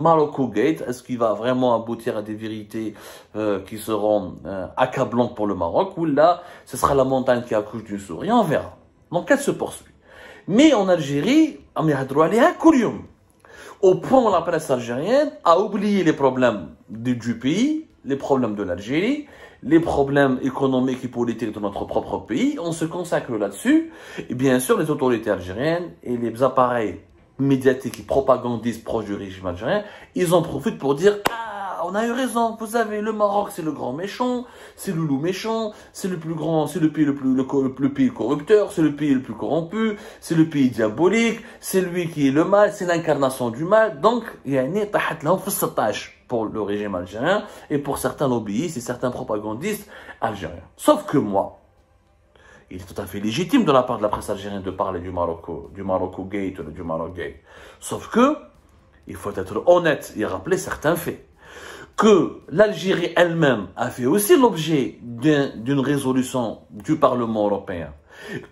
Morocco Gate, est-ce qu'il va vraiment aboutir à des vérités qui seront accablantes pour le Maroc, ou là, ce sera la montagne qui accouche d'une souris, on verra. L'enquête se poursuit. Mais en Algérie, au point où la presse algérienne a oublié les problèmes du pays, les problèmes de l'Algérie, les problèmes économiques et politiques de notre propre pays. On se consacre là-dessus. Et bien sûr, les autorités algériennes et les appareils médiatiques et propagandistes proches du régime algérien, ils en profitent pour dire « Ah, on a eu raison, vous savez, le Maroc, c'est le grand méchant, c'est le loup méchant, c'est le plus grand, c'est le pays le pays corrupteur, c'est le pays le plus corrompu, c'est le pays diabolique, c'est lui qui est le mal, c'est l'incarnation du mal. » Donc, il y a une tâche pour le régime algérien et pour certains lobbyistes et certains propagandistes algériens. Sauf que moi, il est tout à fait légitime de la part de la presse algérienne de parler du Morocco Gate ou du Maroc Gate. Sauf que, il faut être honnête et rappeler certains faits. Que l'Algérie elle-même a fait aussi l'objet d'une résolution du Parlement européen.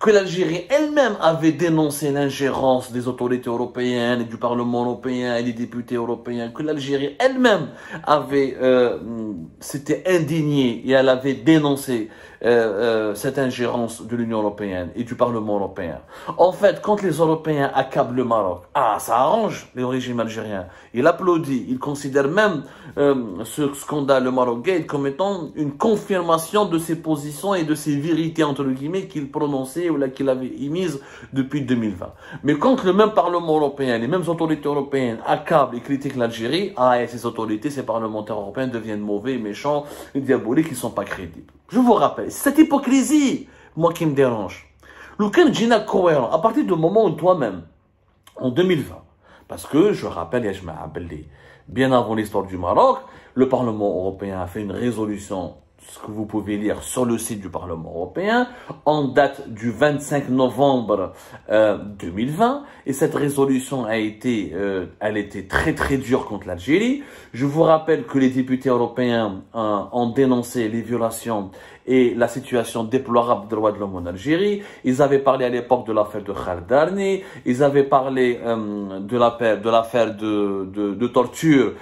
Que l'Algérie elle-même avait dénoncé l'ingérence des autorités européennes et du Parlement européen et des députés européens, que l'Algérie elle-même avait s'était indignée et elle avait dénoncé cette ingérence de l'Union européenne et du Parlement européen. En fait, quand les Européens accablent le Maroc, ça arrange le régime algérien. Il applaudit, il considère même ce scandale, le Maroc Gate, comme étant une confirmation de ses positions et de ses vérités, entre guillemets, qu'il prononçait ou là qu'il avait émise depuis 2020. Mais quand le même Parlement européen, les mêmes autorités européennes accablent et critiquent l'Algérie, et ces autorités, ces parlementaires européens deviennent mauvais, méchants, diaboliques, ils ne sont pas crédibles. Je vous rappelle, c'est cette hypocrisie, moi, qui me dérange. Lucan Gina cohérent, à partir du moment où toi-même, en 2020, parce que, je rappelle, Yajma Abelli, bien avant l'histoire du Maroc, le Parlement européen a fait une résolution, ce que vous pouvez lire sur le site du Parlement européen, en date du 25 novembre 2020, et cette résolution elle était très très dure contre l'Algérie. Je vous rappelle que les députés européens ont dénoncé les violations et la situation déplorable des droits de l'homme en Algérie. Ils avaient parlé à l'époque de l'affaire de Khaled Darni, ils avaient parlé de l'affaire de torture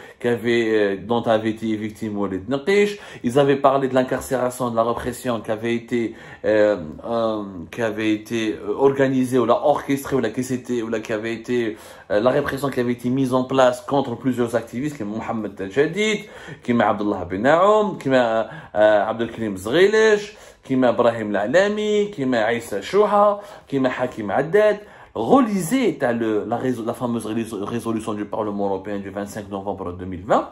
dont avait été victime Walid Nqish, ils avaient parlé de l'incarcération, de la répression qui avait été organisée ou orchestrée qui avait été la répression qui avait été mise en place contre plusieurs activistes comme Mohamed Tajadid, comme Abdullah Ben Aoum, comme Abdelkrim Zghilish, comme Ibrahim L'Alami, comme Aïssa Chouha, comme Hakim Haddad. Relisez la fameuse résolution du Parlement européen du 25 novembre 2020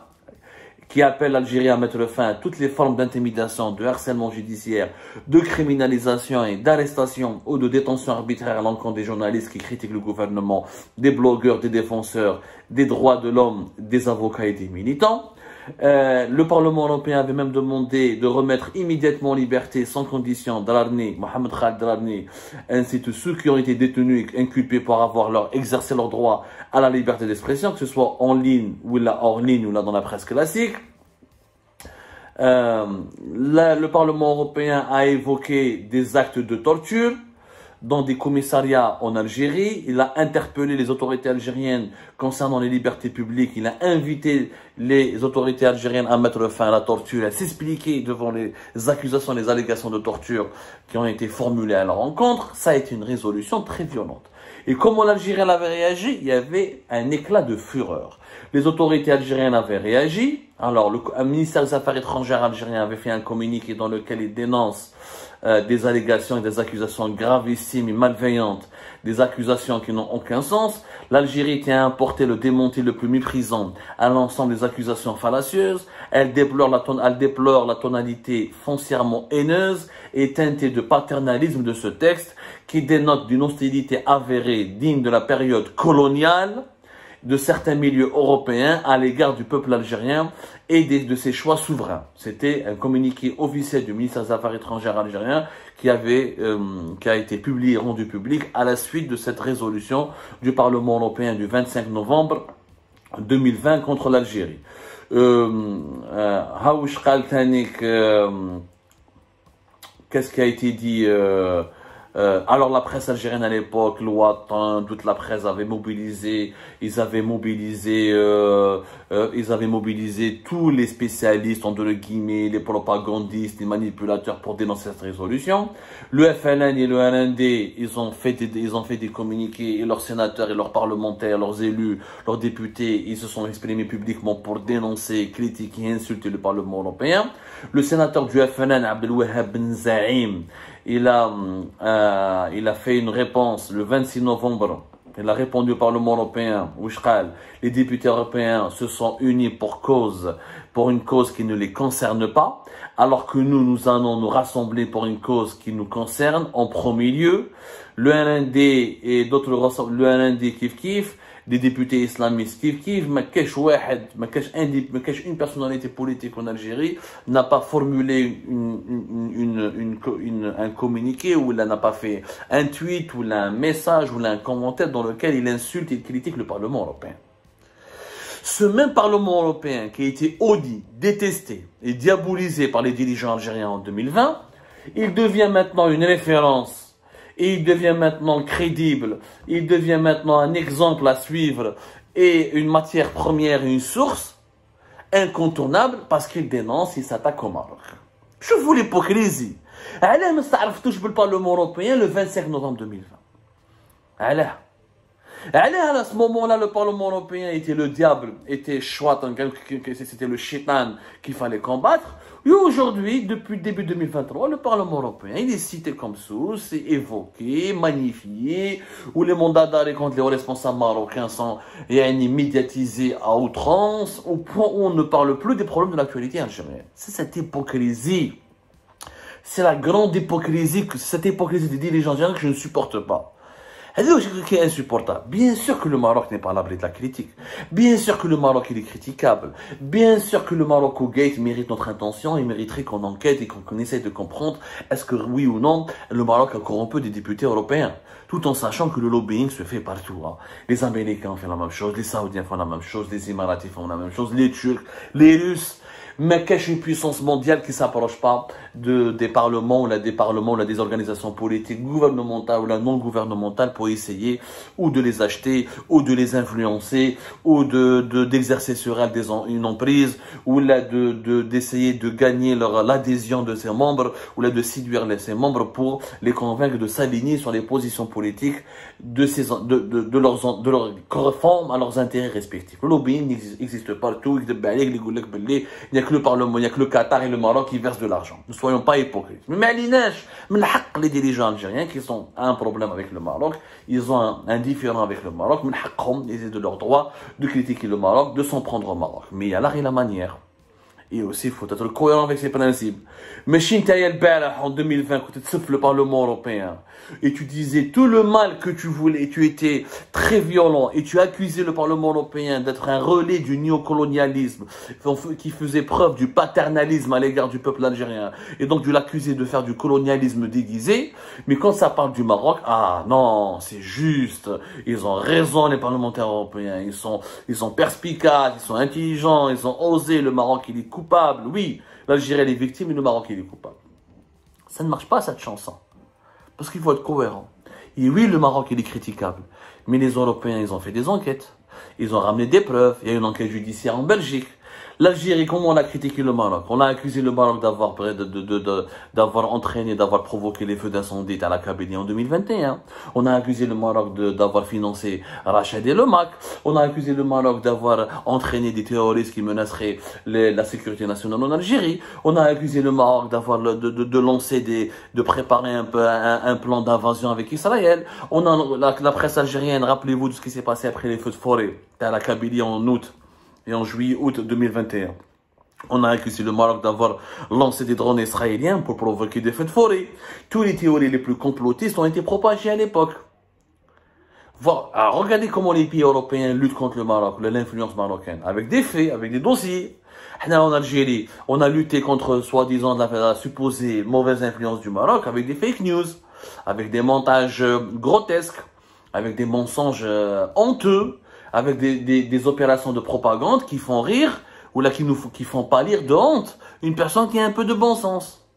qui appelle l'Algérie à mettre fin à toutes les formes d'intimidation, de harcèlement judiciaire, de criminalisation et d'arrestation ou de détention arbitraire à l'encontre des journalistes qui critiquent le gouvernement, des blogueurs, des défenseurs, des droits de l'homme, des avocats et des militants. Le Parlement européen avait même demandé de remettre immédiatement en liberté, sans condition, Darani, Mohamed Khaled Darani, ainsi que ceux qui ont été détenus et inculpés pour avoir exercé leur droit à la liberté d'expression, que ce soit en ligne ou là hors ligne ou là dans la presse classique. Le Parlement européen a évoqué des actes de torture dans des commissariats en Algérie. Il a interpellé les autorités algériennes concernant les libertés publiques. Il a invité les autorités algériennes à mettre fin à la torture, à s'expliquer devant les accusations, les allégations de torture qui ont été formulées à leur encontre. Ça a été une résolution très violente. Et comment l'Algérie avait réagi? Il y avait un éclat de fureur. Les autorités algériennes avaient réagi. Alors, un ministère des Affaires étrangères algérien avait fait un communiqué dans lequel il dénonce des allégations et des accusations gravissimes et malveillantes, des accusations qui n'ont aucun sens. L'Algérie tient à apporter le démenti le plus méprisant à l'ensemble des accusations fallacieuses. Elle déplore la tonalité foncièrement haineuse et teintée de paternalisme de ce texte qui dénote d'une hostilité avérée digne de la période coloniale de certains milieux européens à l'égard du peuple algérien et de ses choix souverains. C'était un communiqué officiel du ministère des Affaires étrangères algérien qui a été publié et rendu public à la suite de cette résolution du Parlement européen du 25 novembre 2020 contre l'Algérie. Qu'est-ce qui a été dit Alors la presse algérienne à l'époque, l'Ouatan, toute la presse avait mobilisé, ils avaient mobilisé tous les spécialistes, entre guillemets, les propagandistes, les manipulateurs pour dénoncer cette résolution. Le FLN et le RND, ils ont fait des communiqués, et leurs sénateurs et leurs parlementaires, leurs élus, leurs députés, ils se sont exprimés publiquement pour dénoncer, critiquer et insulter le Parlement européen. Le sénateur du FLN, Abdelwahab Ben Zaïm, il a fait une réponse le 26 novembre. Il a répondu au Parlement européen, les députés européens se sont unis pour une cause qui ne les concerne pas, alors que nous allons nous rassembler pour une cause qui nous concerne en premier lieu. Le RND et d'autres, le RND kiff, des députés islamistes kiff, mais une personnalité politique en Algérie n'a pas formulé un communiqué, ou il n'a pas fait un tweet, ou un message, ou un commentaire dans lequel il insulte et critique le Parlement européen. Ce même Parlement européen qui a été audit, détesté et diabolisé par les dirigeants algériens en 2020, il devient maintenant une référence. Et il devient maintenant crédible, il devient maintenant un exemple à suivre et une matière première, une source incontournable parce qu'il dénonce, il s'attaque au Maroc. Je vous l'hypocrisie. Elle ne s'arrête pas le Parlement européen le 25 novembre 2020. À ce moment-là, le Parlement européen était le diable, était Shaitan, c'était le shaitan qu'il fallait combattre. Et aujourd'hui, depuis le début 2023, le Parlement européen, il est cité comme source, c'est évoqué, magnifié, où les mandats d'arrêt contre les responsables marocains sont médiatisés à outrance, au point où on ne parle plus des problèmes de l'actualité algérienne. C'est cette hypocrisie. C'est la grande hypocrisie, cette hypocrisie des dirigeants algériens que je ne supporte pas. Qui est insupportable. Bien sûr que le Maroc n'est pas à l'abri de la critique. Bien sûr que le Maroc il est critiquable. Bien sûr que le Maroc au Gate mérite notre intention. Il mériterait qu'on enquête et qu'on essaye de comprendre est-ce que oui ou non le Maroc a corrompu des députés européens. Tout en sachant que le lobbying se fait partout. Hein. Les Américains font la même chose, les Saoudiens font la même chose, les Émiratis font la même chose, les Turcs, les Russes. Mais qu'est-ce une puissance mondiale qui ne s'approche pas des parlements ou des organisations politiques gouvernementales ou non gouvernementales pour essayer ou de les acheter ou de les influencer ou d'exercer sur elles une emprise ou d'essayer de gagner l'adhésion de ses membres ou de séduire ses membres pour les convaincre de s'aligner sur les positions politiques de leurs conformes à leurs intérêts respectifs. Le lobbying existe partout. Il n'y a que le Parlement, il n'y a que le Qatar et le Maroc qui versent de l'argent. Ne soyons pas hypocrites. Mais les dirigeants algériens qui ont un problème avec le Maroc, ils ont un différend avec le Maroc, ils ont de leur droit de critiquer le Maroc, de s'en prendre au Maroc. Mais il y a l'art et la manière. Et aussi, il faut être cohérent avec ses principes. Mais en 2020, quand tu souffles le Parlement européen, et tu disais tout le mal que tu voulais, et tu étais très violent, et tu accusais le Parlement européen d'être un relais du néocolonialisme, qui faisait preuve du paternalisme à l'égard du peuple algérien, et donc tu l'accusais de faire du colonialisme déguisé. Mais quand ça parle du Maroc, ah non, c'est juste, ils ont raison les parlementaires européens, ils sont perspicaces, ils sont intelligents, ils ont osé, le Maroc il est coupable, oui, l'Algérie elle est victime et le Maroc il est coupable. Ça ne marche pas cette chanson. Parce qu'il faut être cohérent. Et oui, le Maroc, il est critiquable. Mais les Européens, ils ont fait des enquêtes. Ils ont ramené des preuves. Il y a une enquête judiciaire en Belgique. L'Algérie, comment on a critiqué le Maroc? On a accusé le Maroc d'avoir entraîné, d'avoir provoqué les feux d'incendie à la Kabylie en 2021. On a accusé le Maroc d'avoir financé Rachid et le MAC. On a accusé le Maroc d'avoir entraîné des terroristes qui menaceraient la sécurité nationale en Algérie. On a accusé le Maroc de préparer un plan d'invasion avec Israël. La presse algérienne, rappelez-vous de ce qui s'est passé après les feux de forêt à la Kabylie en août. Et en juillet-août 2021, on a accusé le Maroc d'avoir lancé des drones israéliens pour provoquer des feux de forêt. Toutes les théories les plus complotistes ont été propagées à l'époque. Regardez comment les pays européens luttent contre le Maroc, l'influence marocaine, avec des faits, avec des dossiers. En Algérie, on a lutté contre, soi-disant, la supposée mauvaise influence du Maroc avec des fake news, avec des montages grotesques, avec des mensonges honteux, avec des opérations de propagande qui font rire, ou là qui font pâlir de honte une personne qui a un peu de bon sens.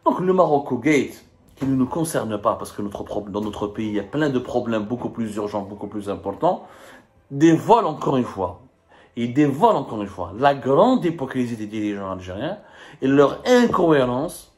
Donc le Maroc au Gate, qui ne nous concerne pas, parce que dans notre pays, il y a plein de problèmes beaucoup plus urgents, beaucoup plus importants, dévoile encore une fois, la grande hypocrisie des dirigeants algériens et leur incohérence